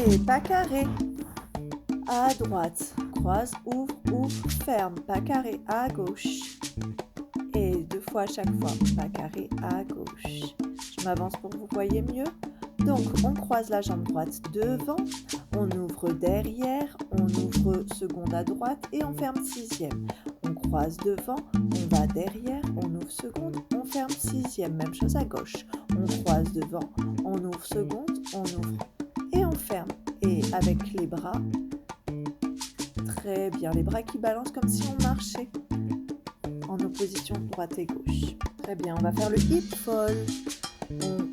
et pas carré. À droite, croise, ouvre, ouvre, ferme, pas carré, à gauche. Et 2 fois à chaque fois, pas carré, à gauche. Je m'avance pour que vous voyez mieux. Donc, on croise la jambe droite devant, on ouvre derrière, on ouvre seconde à droite et on ferme sixième. On croise devant, on va derrière, on ouvre seconde, on ferme sixième. Même chose à gauche. On croise devant, on ouvre seconde, on ouvre et on ferme. Et avec les bras, très bien, les bras qui balancent comme si on marchait en opposition droite et gauche. Très bien, on va faire le hip fall. On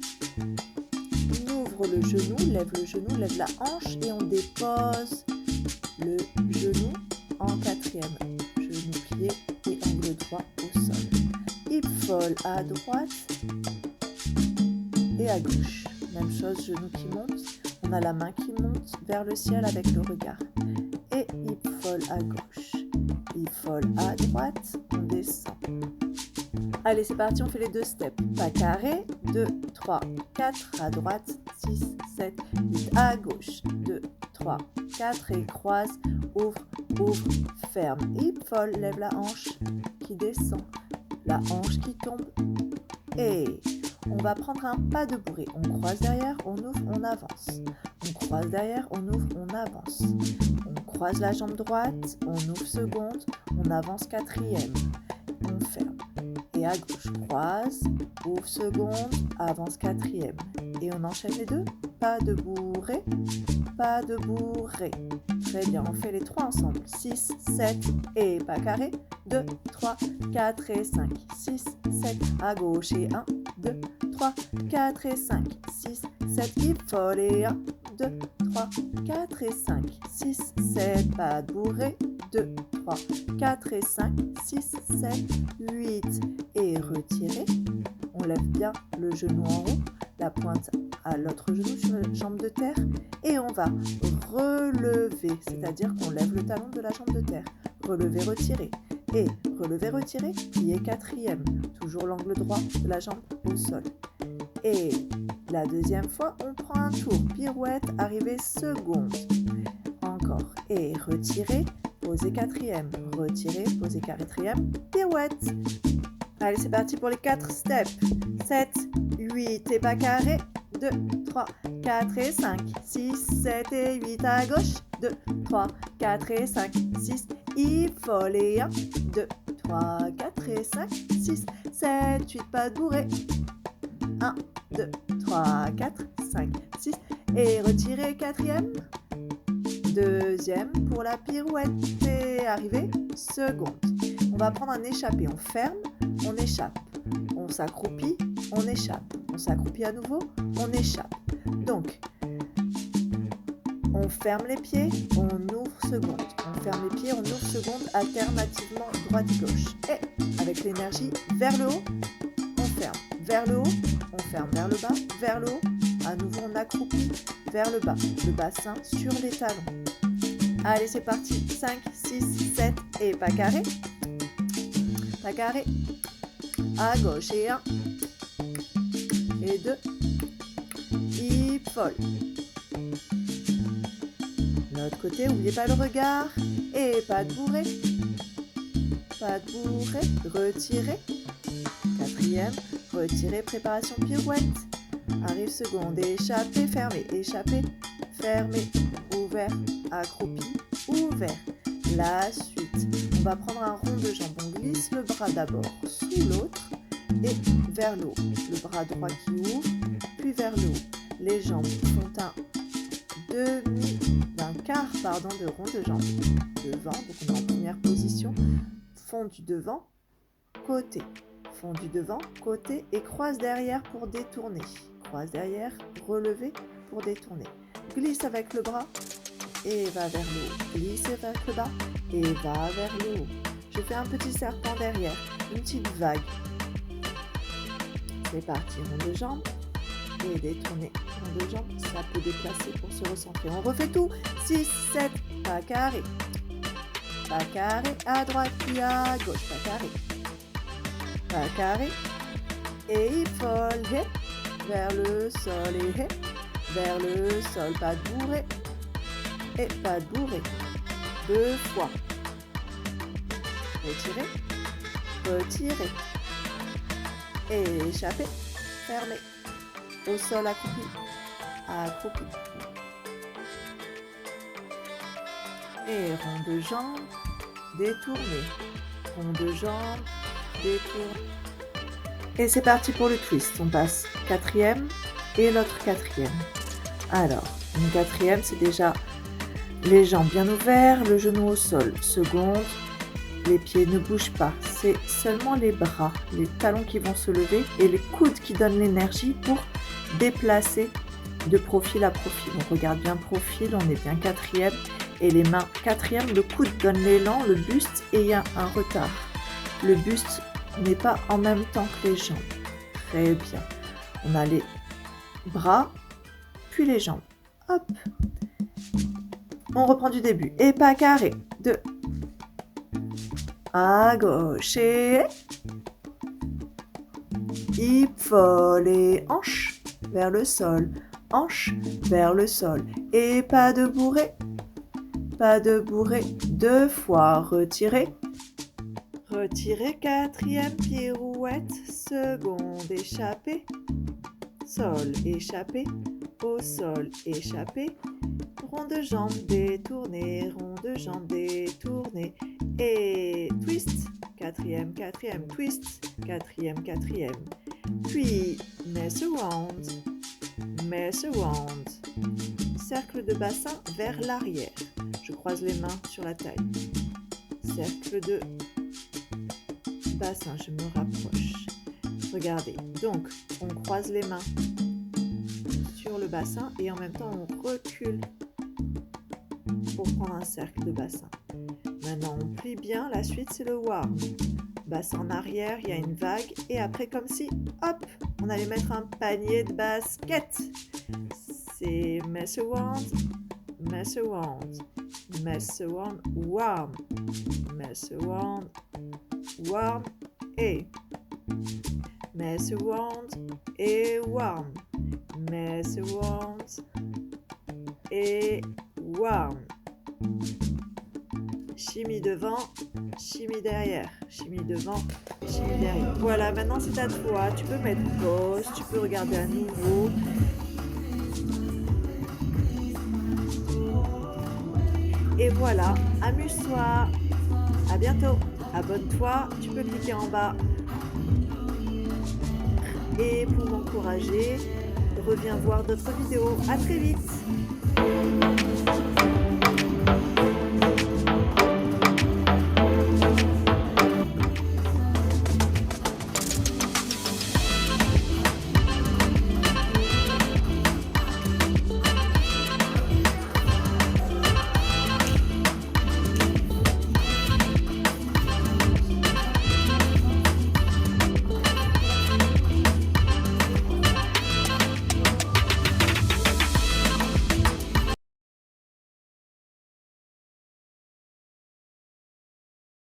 ouvre le genou, lève la hanche et on dépose le genou en quatrième. Genou plié et angle droit au sol. Hip fall à droite et à gauche. Même chose, genou qui monte. On a la main qui monte vers le ciel avec le regard. Et hip fall à gauche. Hip fall à droite, on descend. Allez, c'est parti, on fait les 2 steps. Pas carré, 2, 3, 4, à droite, 6, 7, 8, à gauche, 2, 3, 4, et croise, ouvre, ouvre, ferme. Hip fall, lève la hanche qui descend, la hanche qui tombe. Et on va prendre un pas de bourrée. On croise derrière, on ouvre, on avance. On croise derrière, on ouvre, on avance. On croise la jambe droite, on ouvre seconde, on avance quatrième. On ferme. Et à gauche, croise, ouvre seconde, avance quatrième. Et on enchaîne les 2. Pas de bourrée, pas de bourrée. Très bien, on fait les 3 ensemble. 6, 7 et pas carré. 2, 3, 4 et 5. 6, 7 à gauche et 1, 2, 3, 4 et 5. 6, 7, hip fall et 1, 2, 3, 4 et 5. 6, 7, pas de bourrée. 2, 3, 4 et 5, 6, 7, 8 et retirez. On lève bien le genou en haut, la pointe à l'autre genou sur la jambe de terre et on va relever, c'est-à-dire qu'on lève le talon de la jambe de terre. Relever, retirer et relever, retirer, plier quatrième, toujours l'angle droit de la jambe au sol. Et la deuxième fois, on prend un tour, pirouette, arrivée seconde. Encore et retirer. Posez quatrième, retirez, posez quatrième, pirouette. Allez, c'est parti pour les 4 steps. 7, 8 et pas carré. 2, 3, 4 et 5. 6, 7 et 8 à gauche. 2, 3, 4 et 5. 6, hip fall et 1, 2, 3, 4 et 5. 6, 7, 8, pas de bourrée. 1, 2, 3, 4, 5, 6. Et retirez quatrième. Deuxième pour la pirouette et arrivée seconde. On va prendre un échappé, on ferme, on échappe, on s'accroupit, on échappe, on s'accroupit à nouveau, on échappe. Donc, on ferme les pieds, on ouvre seconde, on ferme les pieds, on ouvre seconde, alternativement droite-gauche. Et avec l'énergie vers le haut, on ferme, vers le haut, on ferme, vers le bas, vers le haut. À nouveau, on accroupit vers le bassin sur les talons. Allez, c'est parti. 5, 6, 7 et pas carré. Pas carré. À gauche et 1. Et 2. Hip fall. L'autre côté, n'oubliez pas le regard. Et pas de bourrée. Pas de bourrée. Retirez. Quatrième. Retirez. Préparation pirouette. Arrive seconde, échappé, fermé, échappé, fermé, ouvert, accroupi, ouvert. La suite, on va prendre un rond de jambe, on glisse le bras d'abord sous l'autre et vers le haut. Le bras droit qui ouvre, puis vers le haut. Les jambes font d'un quart de rond de jambe. Devant, donc on est en première position, fond du devant, côté. Fond du devant, côté et croise derrière pour détourner. Croise derrière, relever pour détourner. Glisse avec le bras et va vers le haut. Glisse avec le bas et va vers le haut. Je fais un petit serpent derrière, une petite vague. C'est parti, rond de jambe et détourner. Rond de jambe, ça peut déplacer pour se recentrer. On refait tout. 6, 7, pas carré. Pas carré, à droite puis à gauche, pas carré. Pas carré. Et il fall, hip, vers le sol et hip, vers le sol, pas de bourrée, et pas de bourrée. 2 fois. Retirez, retirez. Échappez, fermez. Au sol accroupi, accroupi. Et rond de jambe, détourné. Rond de jambe, détourné. Et c'est parti pour le twist. On passe 4e et l'autre 4e. Alors, une 4e, c'est déjà les jambes bien ouvertes, le genou au sol. Seconde, les pieds ne bougent pas. C'est seulement les bras, les talons qui vont se lever et les coudes qui donnent l'énergie pour déplacer de profil à profil. On regarde bien profil, on est bien 4e. Et les mains 4e, le coude donne l'élan, le buste, et il y a un retard. Le buste n'est pas en même temps que les jambes. Très bien. On a les bras, puis les jambes. Hop. On reprend du début. Et pas carré. 2. À gauche et hip folle et hanche vers le sol. Hanche vers le sol. Et pas de bourrée. Pas de bourrée. 2 fois. Retirez. Retirez. 4e pirouette. Seconde échappée. Sol échappé. Au sol échappé. Rond de jambe détourné. Rond de jambe détourné. Et twist. 4e, 4e. Twist. 4e, 4e. Puis mess around. Mess around. Cercle de bassin vers l'arrière. Je croise les mains sur la taille. Cercle de bassin, je me rapproche. Regardez, donc on croise les mains sur le bassin et en même temps on recule pour prendre un cercle de bassin. Maintenant on plie bien, la suite c'est le warm. Bassin en arrière, il y a une vague et après comme si, hop, on allait mettre un panier de basket. C'est mess around, mess around, mess around, warm, mess around, warm et mess around et warm, mess around et warm. Chimie devant, chimie derrière, chimie devant, chimie derrière. Voilà, maintenant c'est à toi. Tu peux mettre pause, tu peux regarder à nouveau. Et voilà, amuse-toi. À bientôt. Abonne-toi, tu peux cliquer en bas. Et pour m'encourager, reviens voir d'autres vidéos. À très vite.